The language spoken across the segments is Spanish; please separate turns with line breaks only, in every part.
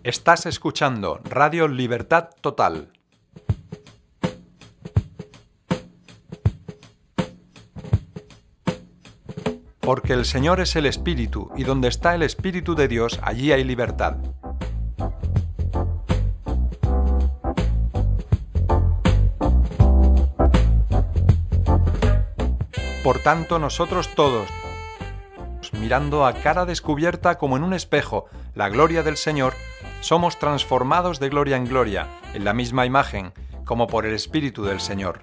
Estás escuchando Radio Libertad Total. Porque el Señor es el Espíritu, y donde está el Espíritu de Dios, allí hay libertad. Por tanto, nosotros todos, mirando a cara descubierta como en un espejo la gloria del Señor, somos transformados de gloria en gloria, en la misma imagen, como por el Espíritu del Señor.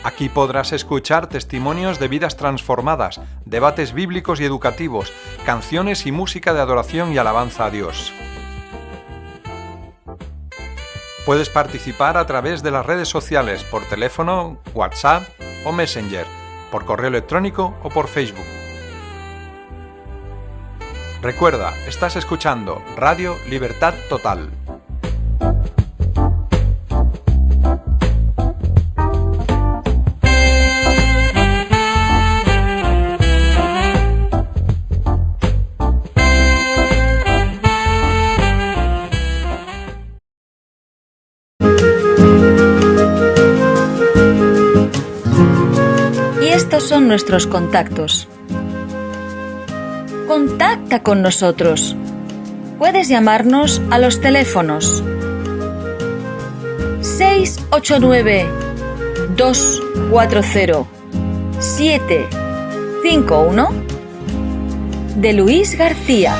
Aquí podrás escuchar testimonios de vidas transformadas, debates bíblicos y educativos, canciones y música de adoración y alabanza a Dios. Puedes participar a través de las redes sociales, por teléfono, WhatsApp o Messenger, por correo electrónico o por Facebook. Recuerda, estás escuchando Radio Libertad Total.
Y estos son nuestros contactos. Contacta con nosotros. Puedes llamarnos a los teléfonos 689-240-751 de Luis García.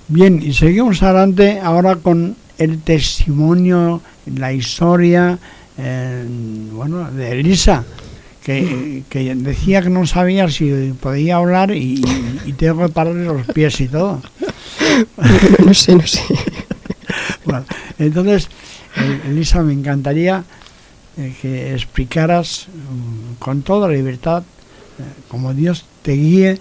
Bien, y seguimos adelante ahora con el testimonio, la historia, de Elisa, que decía que no sabía si podía hablar y tengo que pararle los pies y todo.
No sé.
Bueno, entonces, Elisa, me encantaría que explicaras con toda libertad cómo Dios te guíe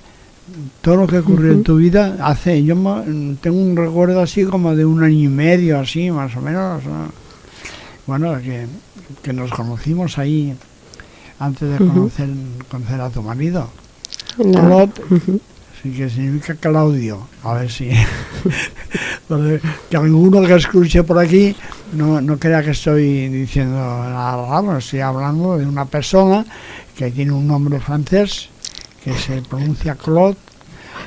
todo lo que ocurrió en tu vida. Yo tengo un recuerdo así como de 1 año y medio, así más o menos, ¿no? Bueno, que nos conocimos ahí antes de conocer a tu marido. Claude, sí, que significa Claudio. A ver si que alguno que escuche por aquí no crea que estoy diciendo nada raro. Estoy hablando de una persona que tiene un nombre francés que se pronuncia Claude,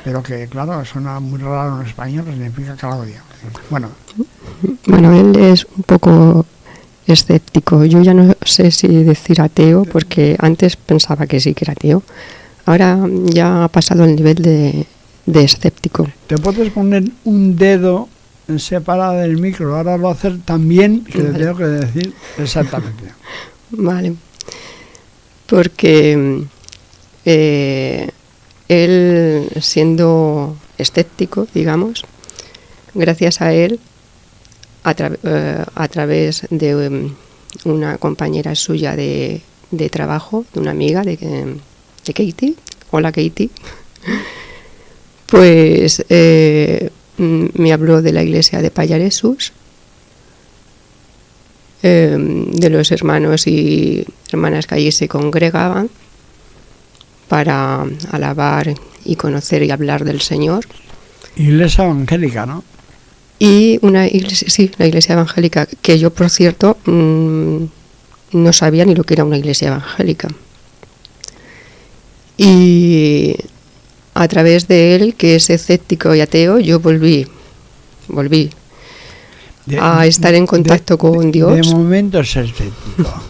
pero que claro, suena muy raro en español, significa Claudio. Bueno,
él es un poco escéptico. Yo ya no sé si decir ateo, porque antes pensaba que sí que era ateo. Ahora ya ha pasado el nivel de escéptico.
Te puedes poner un dedo separado del micro, ahora lo voy a hacer también, que le tengo que decir exactamente.
Vale. Porque él, siendo escéptico, digamos, gracias a él, a través de una compañera suya de trabajo, de una amiga de Katie, hola Katie, pues me habló de la iglesia de Pallaresus, de los hermanos y hermanas que allí se congregaban para alabar y conocer y hablar del Señor.
Iglesia evangélica, ¿no?
Y una iglesia evangélica, que yo, por cierto, no sabía ni lo que era una iglesia evangélica. Y a través de él, que es escéptico y ateo, yo volví a estar en contacto con Dios.
De momento es escéptico.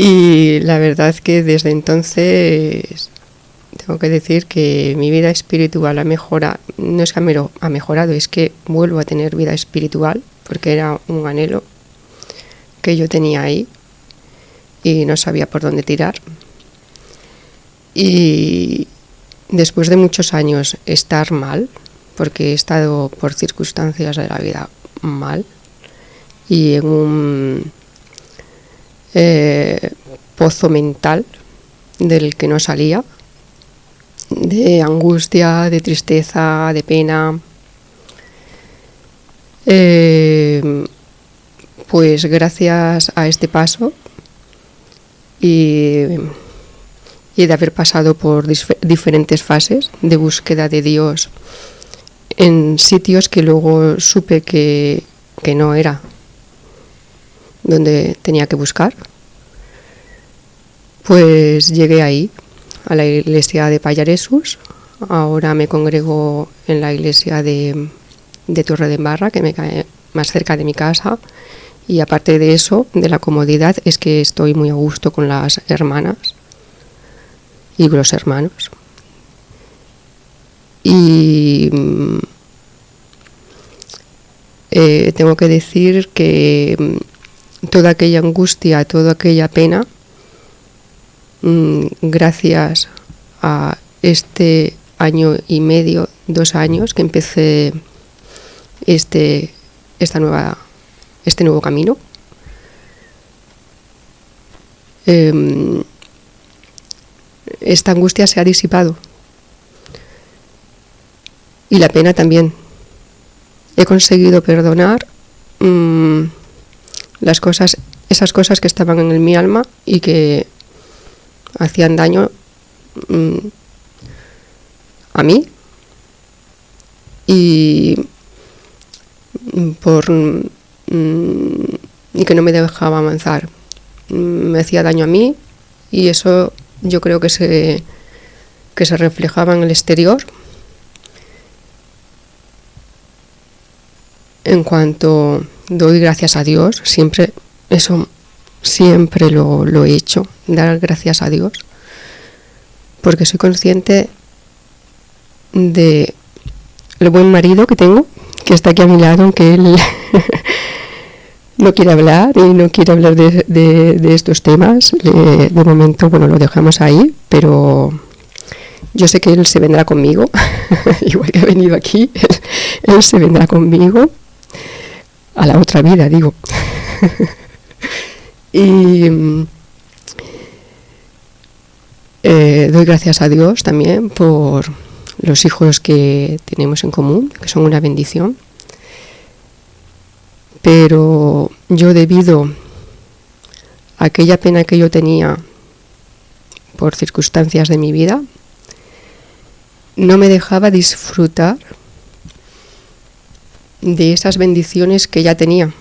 Y la verdad es que desde entonces tengo que decir que mi vida espiritual ha mejorado. No es que ha mejorado, es que vuelvo a tener vida espiritual, porque era un anhelo que yo tenía ahí y no sabía por dónde tirar. Y después de muchos años estar mal, porque he estado por circunstancias de la vida mal y en un pozo mental del que no salía, de angustia, de tristeza, de pena, pues gracias a este paso y de haber pasado por diferentes fases de búsqueda de Dios en sitios que luego supe que no era donde tenía que buscar, pues llegué ahí, a la iglesia de Pallaresus. Ahora me congrego en la iglesia de Torredembarra, que me cae más cerca de mi casa, y aparte de eso, de la comodidad, es que estoy muy a gusto con las hermanas y los hermanos. Y tengo que decir que toda aquella angustia, toda aquella pena, gracias a este año y medio, 2 años que empecé este nuevo camino, esta angustia se ha disipado y la pena también. He conseguido perdonar esas cosas que estaban en mi alma y que hacían daño a mí y que no me dejaba avanzar. Me hacía daño a mí y eso yo creo que se reflejaba en el exterior. En cuanto doy gracias a Dios, siempre lo he hecho, dar gracias a Dios, porque soy consciente de el buen marido que tengo, que está aquí a mi lado, aunque él no quiere hablar y no quiere hablar de estos temas. De momento, bueno, lo dejamos ahí, pero yo sé que él se vendrá conmigo, igual que ha venido aquí, él se vendrá conmigo a la otra vida, digo. Y doy gracias a Dios también por los hijos que tenemos en común, que son una bendición. Pero yo, debido a aquella pena que yo tenía por circunstancias de mi vida, no me dejaba disfrutar de esas bendiciones que ya tenía.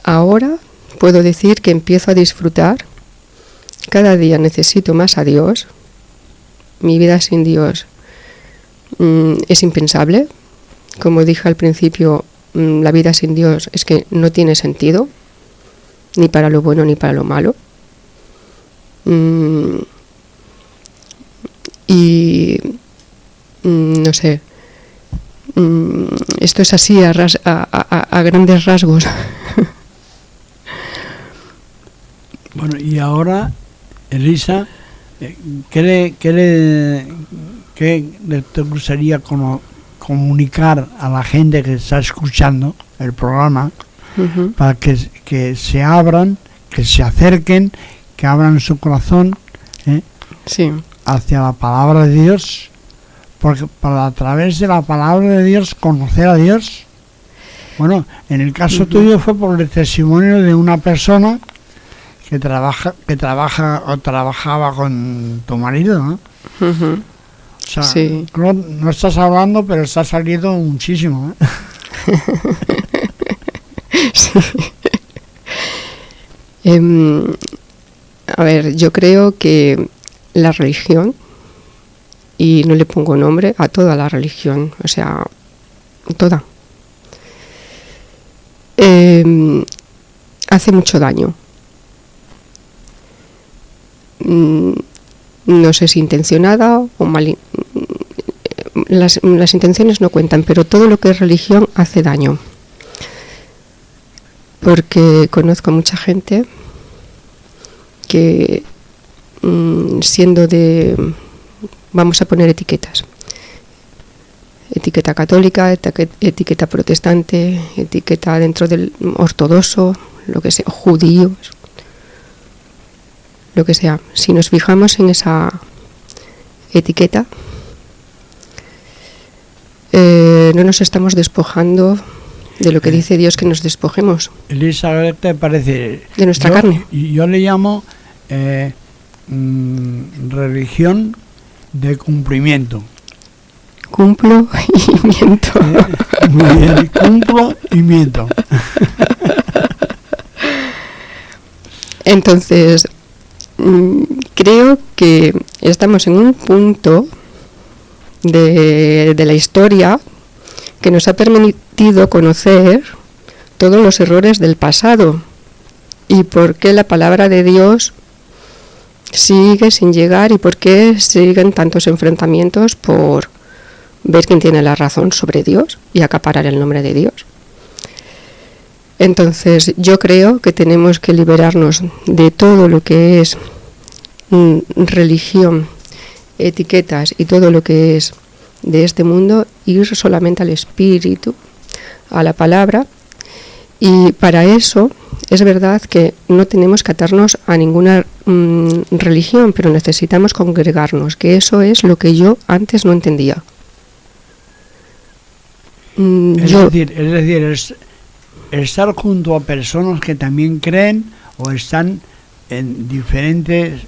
Ahora puedo decir que empiezo a disfrutar. Cada día necesito más a Dios. Mi vida sin Dios es impensable. Como dije al principio, la vida sin Dios es que no tiene sentido, ni para lo bueno ni para lo malo. Y no sé, esto es así a grandes rasgos.
Bueno, y ahora, Elisa, ¿qué te gustaría comunicar a la gente que está escuchando el programa, uh-huh, para que se abran, que se acerquen, que abran su corazón
sí,
hacia la palabra de Dios, porque a través de la palabra de Dios conocer a Dios? Bueno, en el caso uh-huh tuyo fue por el testimonio de una persona que trabajaba con tu marido, ¿no?
Uh-huh.
O sea,
sí,
no estás hablando, pero está saliendo muchísimo,
Sí. A ver, yo creo que la religión, y no le pongo nombre a toda la religión, o sea, toda, hace mucho daño. No sé si intencionada o mal. Las intenciones no cuentan, pero todo lo que es religión hace daño. Porque conozco mucha gente que siendo vamos a poner etiquetas, etiqueta católica, etiqueta protestante, etiqueta dentro del ortodoxo, lo que sea, judíos, lo que sea. Si nos fijamos en esa etiqueta, no nos estamos despojando de lo que dice Dios que nos despojemos.
Elisa, ¿qué te parece?
De nuestra carne.
Yo le llamo religión de cumplimiento.
Cumplo y miento.
Muy bien, cumplo y miento.
Entonces, creo que estamos en un punto de la historia que nos ha permitido conocer todos los errores del pasado y por qué la palabra de Dios sigue sin llegar y por qué siguen tantos enfrentamientos por ver quién tiene la razón sobre Dios y acaparar el nombre de Dios. Entonces, yo creo que tenemos que liberarnos de todo lo que es religión, etiquetas y todo lo que es de este mundo, ir solamente al Espíritu, a la palabra, y para eso es verdad que no tenemos que atarnos a ninguna religión, pero necesitamos congregarnos, que eso es lo que yo antes no entendía.
Es decir, estar junto a personas que también creen o están en diferentes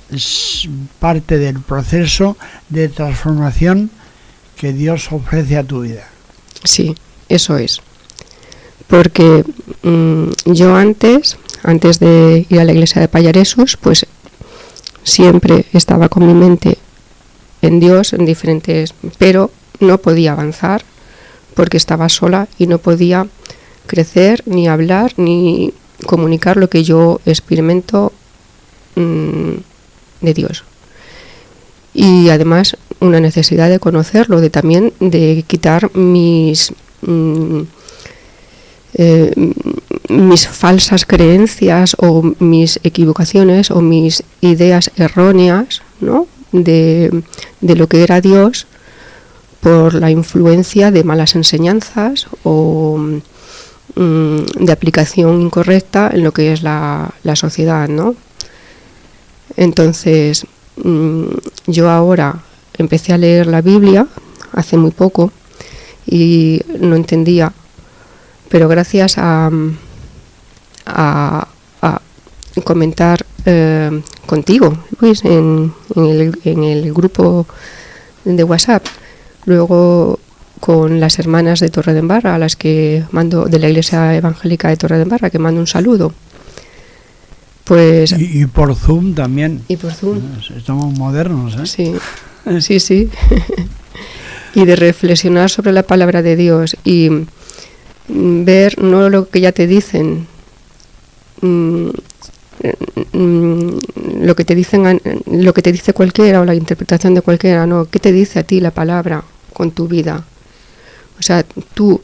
partes del proceso de transformación que Dios ofrece a tu vida.
Sí, eso es. Porque yo antes de ir a la iglesia de Pallaresos, pues siempre estaba con mi mente en Dios, en diferentes, pero no podía avanzar porque estaba sola y no podía crecer, ni hablar, ni comunicar lo que yo experimento de Dios. Y además una necesidad de conocerlo, de también de quitar mis falsas creencias o mis equivocaciones o mis ideas erróneas, ¿no? de lo que era Dios por la influencia de malas enseñanzas o de aplicación incorrecta en lo que es la sociedad, ¿no? Entonces, yo ahora empecé a leer la Biblia hace muy poco y no entendía, pero gracias a comentar contigo, Luis, en el grupo de WhatsApp, luego con las hermanas de Torredembarra, a las que mando, de la Iglesia Evangélica de Torredembarra, que mando un saludo. Pues,
y por Zoom también.
Y por Zoom.
Estamos modernos, ¿eh?
Sí, sí. Y de reflexionar sobre la palabra de Dios y ver no lo que ya te dicen, lo que te dice cualquiera o la interpretación de cualquiera, no, ¿qué te dice a ti la palabra con tu vida? O sea, tú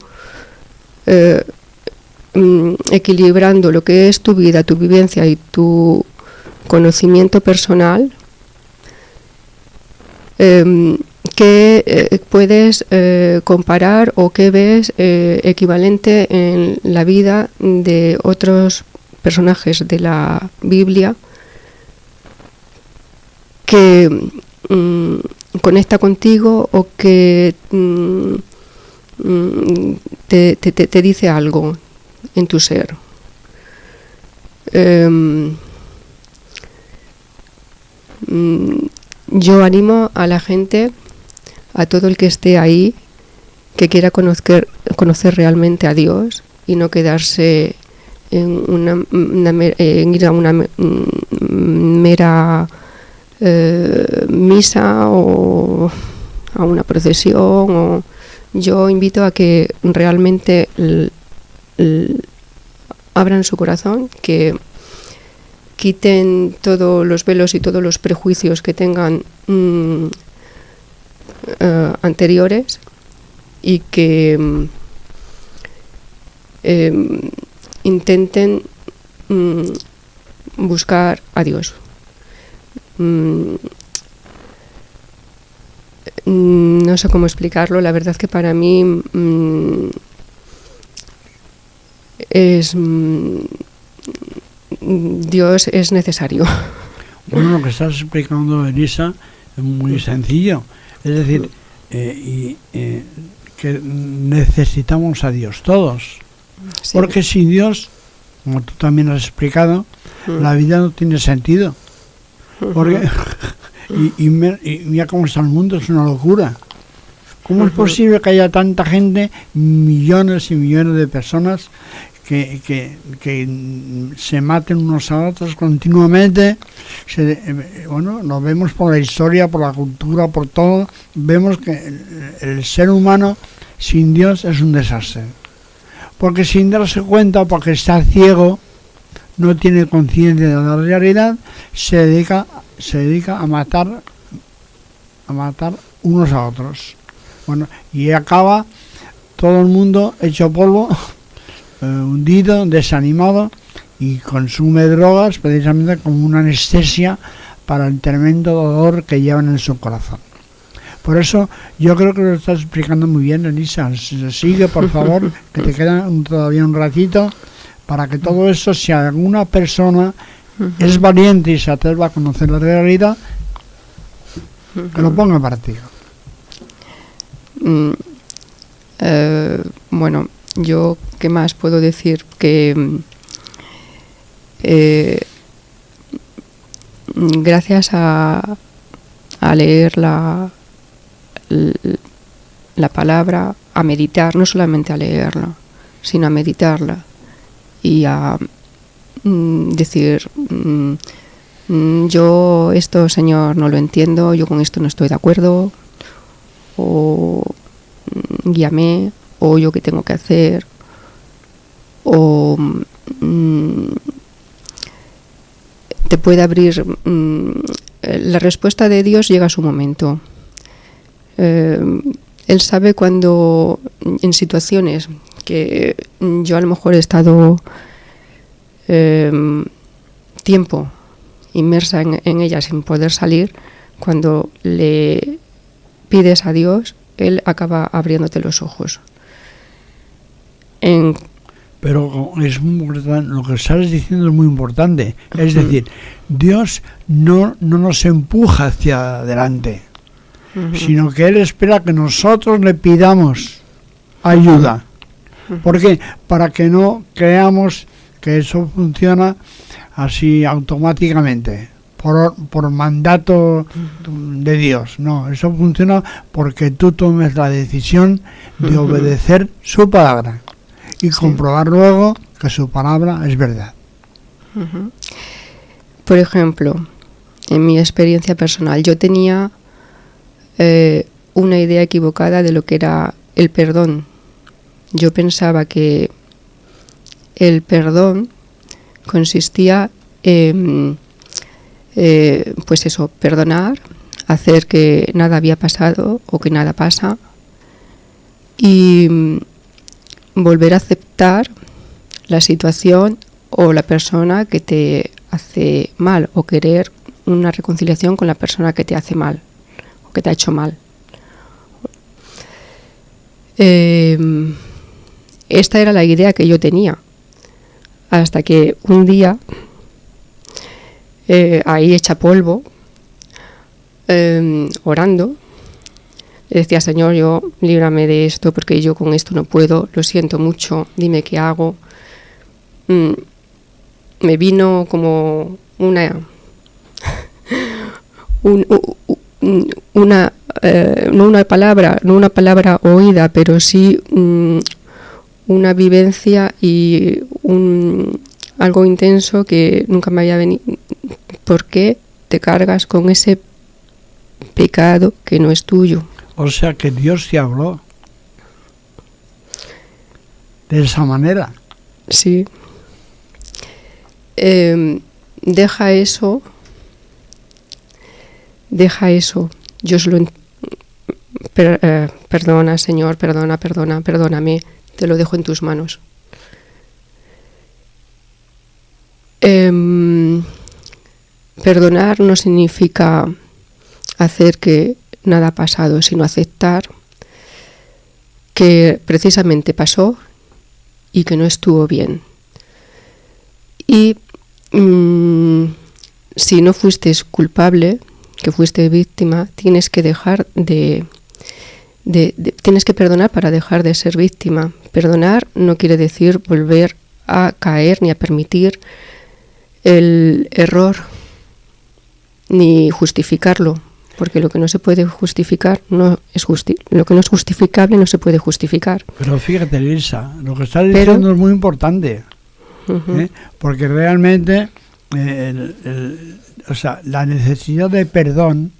equilibrando lo que es tu vida, tu vivencia y tu conocimiento personal, ¿qué puedes comparar o qué ves equivalente en la vida de otros personajes de la Biblia que conecta contigo o que te dice algo en tu ser? Yo animo a la gente, a todo el que esté ahí, que quiera conocer realmente a Dios y no quedarse en ir a una mera misa o a una procesión. Yo invito a que realmente abran su corazón, que quiten todos los velos y todos los prejuicios que tengan anteriores y que intenten buscar a Dios. No sé cómo explicarlo, la verdad que para mí Dios es necesario.
Bueno, lo que estás explicando, Elisa, es muy sencillo. Es decir, que necesitamos a Dios todos.
Sí.
Porque sin Dios, como tú también has explicado, la vida no tiene sentido. Porque y mira cómo está el mundo, es una locura. ¿Cómo es posible que haya tanta gente, millones y millones de personas que se maten unos a otros continuamente? Bueno, lo vemos por la historia, por la cultura, por todo. Vemos que el ser humano sin Dios es un desastre. Porque sin darse cuenta, porque está ciego, no tiene conciencia de la realidad, se dedica a matar unos a otros. Bueno, y acaba todo el mundo hecho polvo, hundido, desanimado, y consume drogas precisamente como una anestesia para el tremendo dolor que llevan en su corazón. Por eso yo creo que lo estás explicando muy bien, Elisa. Sigue, por favor, que te queda todavía un ratito para que todo eso, si alguna persona es valiente y se atreva a conocer la realidad, que lo ponga en práctica.
Bueno, yo qué más puedo decir, que gracias a leer la palabra, a meditar, no solamente a leerla, sino a meditarla y a decir, yo esto, Señor, no lo entiendo, yo con esto no estoy de acuerdo, o guíame, o yo qué tengo que hacer, o te puede abrir. La respuesta de Dios llega a su momento. Él sabe cuando, en situaciones que yo a lo mejor he estado tiempo inmersa en ellas sin poder salir, cuando le pides a Dios, Él acaba abriéndote los ojos.
Pero es muy importante, lo que estás diciendo es muy importante. Es decir, Dios no nos empuja hacia adelante, sino que Él espera que nosotros le pidamos ayuda. ¿Por qué? Para que no creamos que eso funciona así automáticamente, por mandato de Dios. No, eso funciona porque tú tomes la decisión de obedecer su palabra y comprobar luego que su palabra es verdad.
Por ejemplo, en mi experiencia personal, yo tenía una idea equivocada de lo que era el perdón. Yo pensaba que el perdón consistía en, pues eso, perdonar, hacer que nada había pasado o que nada pasa y volver a aceptar la situación o la persona que te hace mal, o querer una reconciliación con la persona que te hace mal o que te ha hecho mal. Esta era la idea que yo tenía, hasta que un día, ahí hecha polvo, orando, decía: Señor, yo líbrame de esto, porque yo con esto no puedo, lo siento mucho, dime qué hago. Me vino como no una palabra oída, pero sí una vivencia y algo intenso que nunca me había venido. ¿Por qué te cargas con ese pecado que no es tuyo?
O sea que Dios te habló de esa manera.
Sí. Deja eso. Yo solo perdona, Señor, perdóname, te lo dejo en tus manos. Perdonar no significa hacer que nada ha pasado, sino aceptar que precisamente pasó y que no estuvo bien. Y si no fuiste culpable, que fuiste víctima, tienes que dejar de tienes que perdonar para dejar de ser víctima. Perdonar no quiere decir volver a caer ni a permitir el error ni justificarlo, porque lo que no se puede justificar lo que no es justificable no se puede justificar.
Pero fíjate, Elisa, lo que estás diciendo es muy importante, porque realmente la necesidad de perdón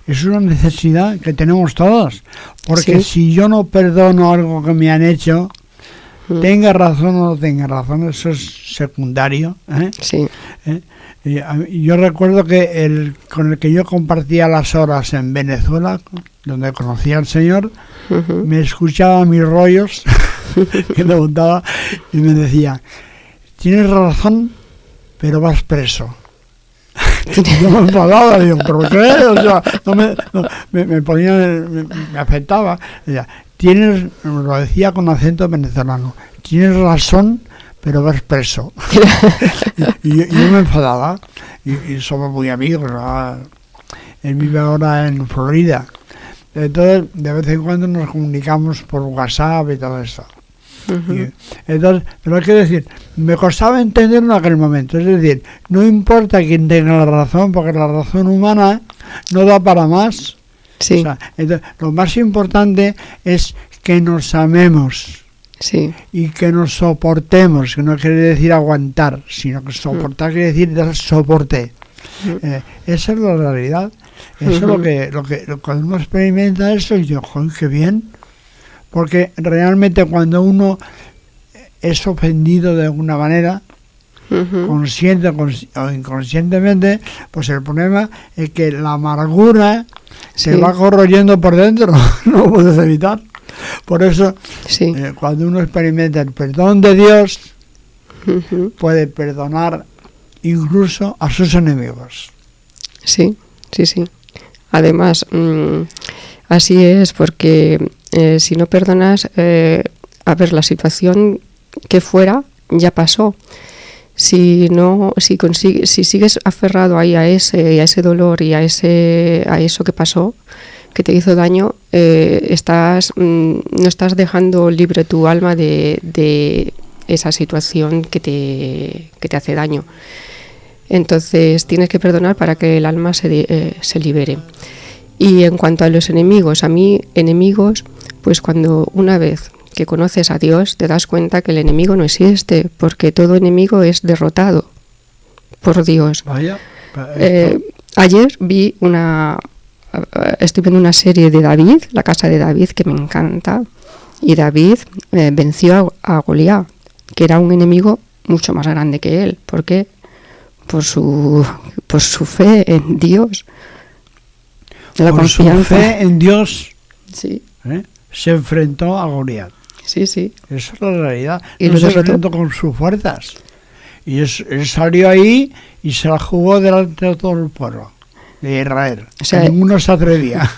es una necesidad que tenemos todos, porque si yo no perdono algo que me han hecho, tenga razón o no tenga razón, eso es secundario. Yo recuerdo que con el que yo compartía las horas en Venezuela, donde conocía al Señor, me escuchaba mis rollos que le contaba y me decía: tienes razón, pero vas preso. Yo me enfadaba, digo, ¿pero qué? O sea, me ponía, me afectaba. Lo decía con acento venezolano: tienes razón, pero vas preso. y yo me enfadaba, y somos muy amigos, ¿no? Él vive ahora en Florida, entonces de vez en cuando nos comunicamos por WhatsApp y todo eso. Entonces, pero hay que decir, me costaba entenderlo en aquel momento, es decir, no importa quién tenga la razón, porque la razón humana no da para más. O sea, entonces, lo más importante es que nos amemos. Y que nos soportemos, que no quiere decir aguantar, sino que soportar quiere decir dar soporte. Esa es la realidad. Eso es lo que cuando uno experimenta eso, y yo, joder, qué bien. Porque realmente cuando uno es ofendido de alguna manera, consciente o inconscientemente, pues el problema es que la amargura se va corroyendo por dentro, no lo puedes evitar. Por eso, cuando uno experimenta el perdón de Dios, puede perdonar incluso a sus enemigos.
Sí. Además, así es, porque si no perdonas, la situación que fuera ya pasó. Si sigues aferrado ahí a ese dolor y a eso que pasó, que te hizo daño, no estás dejando libre tu alma de esa situación que te hace daño. Entonces tienes que perdonar para que el alma se libere. Y en cuanto a los enemigos, pues cuando una vez que conoces a Dios te das cuenta que el enemigo no existe, porque todo enemigo es derrotado por Dios. Ayer estoy viendo una serie de David, La casa de David, que me encanta, y David venció a Goliat, que era un enemigo mucho más grande que él. ¿Por qué? Por su fe en Dios.
Por su fe en Dios se enfrentó a Goliat.
Sí.
Esa es la realidad. Y no se enfrentó con sus fuerzas. Y él salió ahí y se la jugó delante de todo el pueblo de Israel. O sea, ninguno se atrevía.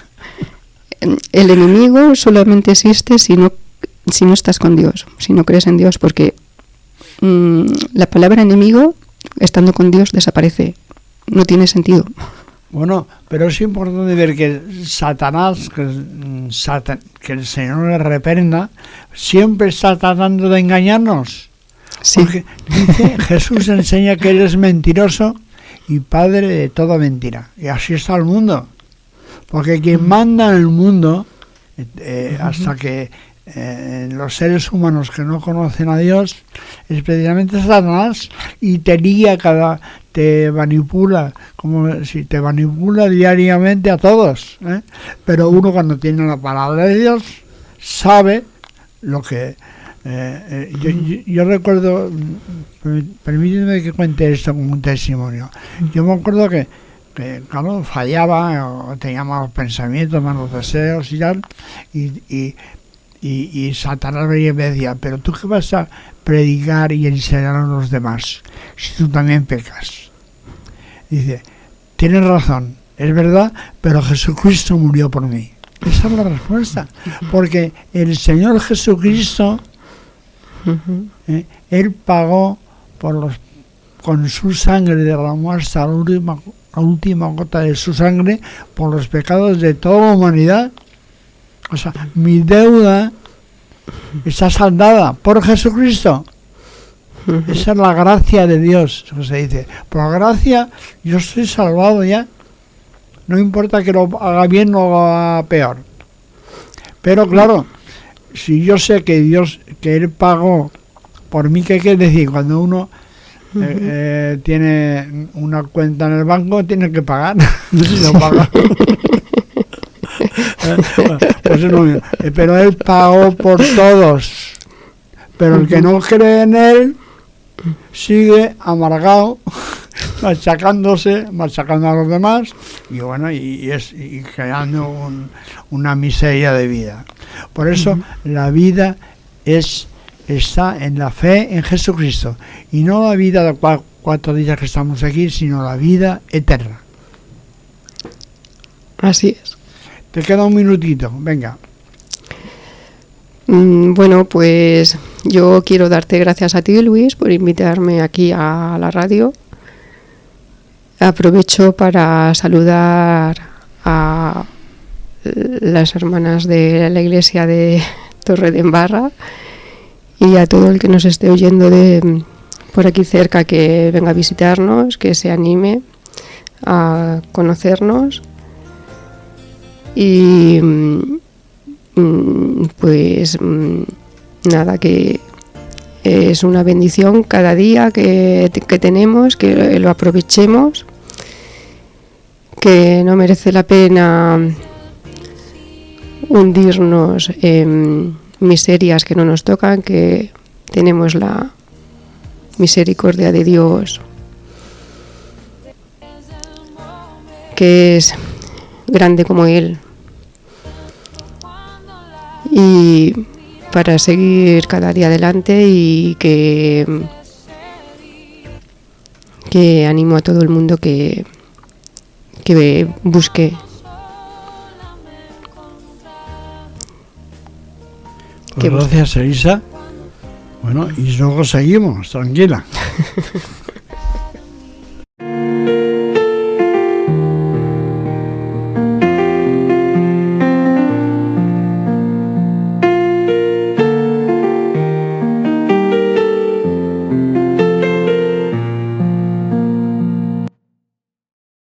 El enemigo solamente existe si no estás con Dios, si no crees en Dios, porque la palabra enemigo, estando con Dios, desaparece. No tiene sentido.
Bueno, pero es importante ver que Satanás, que el Señor le reprenda, siempre está tratando de engañarnos. Porque dice, Jesús enseña que Él es mentiroso y padre de toda mentira. Y así está el mundo. Porque quien manda en el mundo, hasta que los seres humanos que no conocen a Dios, es precisamente Satanás, y te manipula, como si te manipula diariamente a todos, pero uno cuando tiene la palabra de Dios sabe lo que yo recuerdo. Permíteme que cuente esto como un testimonio. Yo me acuerdo que claro, fallaba, o tenía malos pensamientos, malos deseos y tal, y Satanás me decía, pero tú qué vas a predicar y enseñar a los demás si tú también pecas. Dice, tienes razón, es verdad, pero Jesucristo murió por mí. Esa es la respuesta, porque el Señor Jesucristo, Él pagó con su sangre, derramó hasta la última gota de su sangre por los pecados de toda la humanidad. O sea, mi deuda está saldada por Jesucristo. Esa es la gracia de Dios, eso se dice. Por gracia yo estoy salvado ya. No importa que lo haga bien o lo haga peor. Pero claro, si yo sé que Dios, que Él pagó por mí, ¿qué quiere decir? Cuando uno tiene una cuenta en el banco, tiene que pagar. Si no paga. Pues no, pero Él pagó por todos. Pero el que no cree en Él sigue amargado, machacando a los demás, y bueno, y creando una miseria de vida. Por eso la vida está en la fe en Jesucristo, y no la vida de 4 días que estamos aquí, sino la vida eterna.
Así es.
Te queda un minutito, venga.
Bueno, pues yo quiero darte gracias a ti, Luis, por invitarme aquí a la radio. Aprovecho para saludar a las hermanas de la iglesia de Torredembarra y a todo el que nos esté oyendo de por aquí cerca, que venga a visitarnos, que se anime a conocernos. Y pues nada, que es una bendición cada día que tenemos, que lo aprovechemos, que no merece la pena hundirnos en miserias que no nos tocan, que tenemos la misericordia de Dios, que es grande como Él. Y para seguir cada día adelante, y que animo a todo el mundo que busque.
Pues gracias, Elisa. Bueno, y luego seguimos, tranquila.